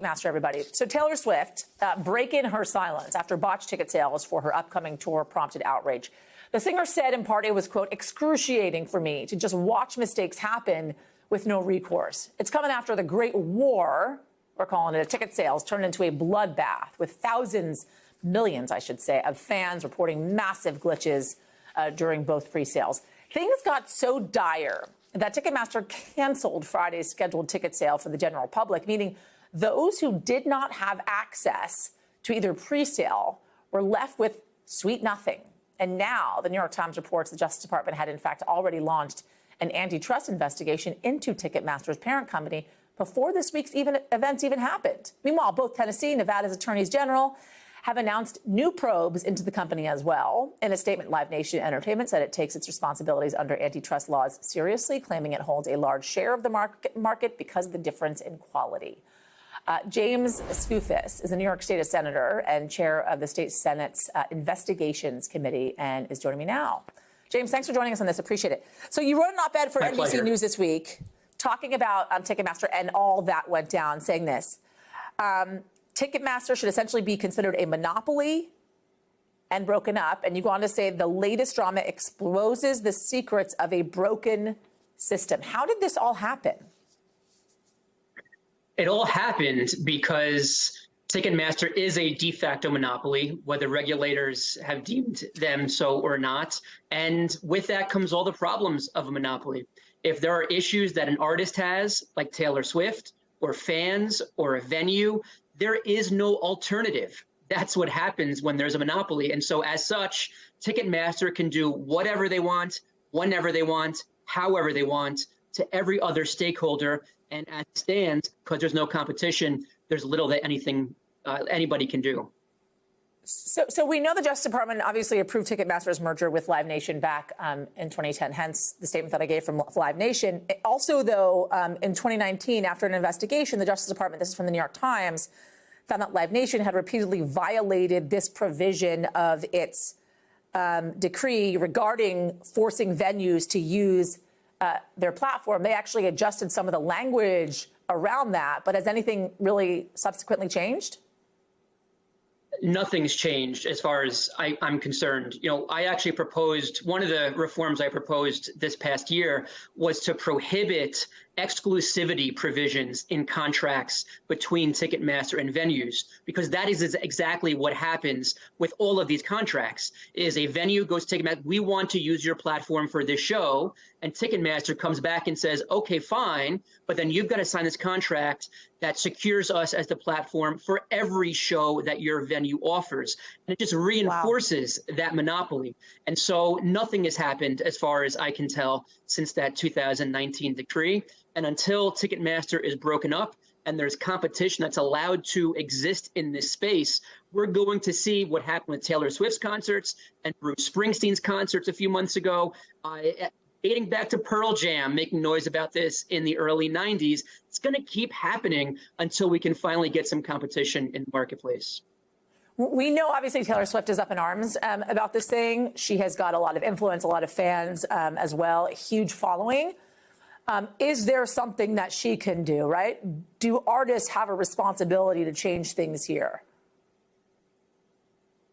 Master, everybody. So Taylor Swift breaking her silence after botched ticket sales for her upcoming tour prompted outrage. The singer said in part it was, quote, excruciating for me to just watch mistakes happen with no recourse. It's coming after the Great War, we're calling it, a ticket sales turned into a bloodbath with thousands, millions, I should say, of fans reporting massive glitches during both pre-sales. Things got so dire that Ticketmaster canceled Friday's scheduled ticket sale for the general public, meaning those who did not have access to either pre-sale were left with sweet nothing. And now the New York Times reports the Justice Department had, in fact, already launched an antitrust investigation into Ticketmaster's parent company before this week's events even happened. Meanwhile, both Tennessee and Nevada's attorneys general have announced new probes into the company as well. In a statement, Live Nation Entertainment said it takes its responsibilities under antitrust laws seriously, claiming it holds a large share of the market because of the difference in quality. James Skoufis is a New York State Senator and chair of the state Senate's Investigations Committee and is joining me now. James, thanks for joining us on this. Appreciate it. So you wrote an op-ed for NBC News this week talking about Ticketmaster and all that went down, saying this. Ticketmaster should essentially be considered a monopoly and broken up. And you go on to say the latest drama exposes the secrets of a broken system. How did this all happen? It all happened because Ticketmaster is a de facto monopoly, whether regulators have deemed them so or not. And with that comes all the problems of a monopoly. If there are issues that an artist has, like Taylor Swift, or fans, or a venue, there is no alternative. That's what happens when there's a monopoly. And so as such, Ticketmaster can do whatever they want, whenever they want, however they want, to every other stakeholder. And as it stands, because there's no competition, there's little that anybody can do. So we know the Justice Department obviously approved Ticketmaster's merger with Live Nation back in 2010, hence the statement that I gave from Live Nation. Also, though, in 2019, after an investigation, the Justice Department, this is from the New York Times, found that Live Nation had repeatedly violated this provision of its decree regarding forcing venues to use their platform. They actually adjusted some of the language around that. But has anything really subsequently changed? Nothing's changed as far as I'm concerned. You know, I actually proposed, one of the reforms I proposed this past year was to prohibit exclusivity provisions in contracts between Ticketmaster and venues, because that is exactly what happens with all of these contracts. Is a venue goes to Ticketmaster, we want to use your platform for this show, and Ticketmaster comes back and says, okay, fine, but then you've got to sign this contract that secures us as the platform for every show that your venue offers. And it just reinforces that monopoly. And so nothing has happened, as far as I can tell, since that 2019 decree. And until Ticketmaster is broken up and there's competition that's allowed to exist in this space, we're going to see what happened with Taylor Swift's concerts and Bruce Springsteen's concerts a few months ago. Dating back to Pearl Jam, making noise about this in the early 90s, it's going to keep happening until we can finally get some competition in the marketplace. We know, obviously, Taylor Swift is up in arms about this thing. She has got a lot of influence, a lot of fans as well, a huge following. Is there something that she can do, right? Do artists have a responsibility to change things here?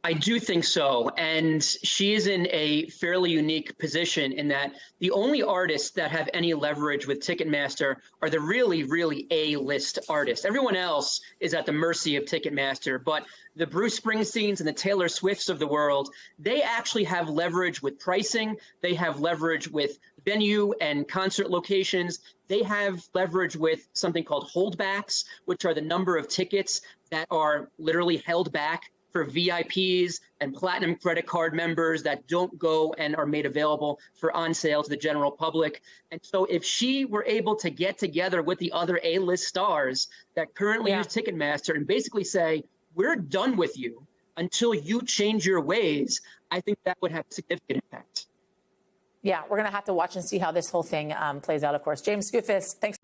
I do think so. And she is in a fairly unique position in that the only artists that have any leverage with Ticketmaster are the really, really A-list artists. Everyone else is at the mercy of Ticketmaster. But the Bruce Springsteens and the Taylor Swifts of the world, they actually have leverage with pricing. They have leverage with venue and concert locations. They have leverage with something called holdbacks, which are the number of tickets that are literally held back for VIPs and platinum credit card members that don't go and are made available for on sale to the general public. And so if she were able to get together with the other A-list stars that currently use Ticketmaster and basically say, we're done with you until you change your ways, I think that would have a significant impact. Yeah, we're going to have to watch and see how this whole thing plays out, of course. James Skoufis, thanks.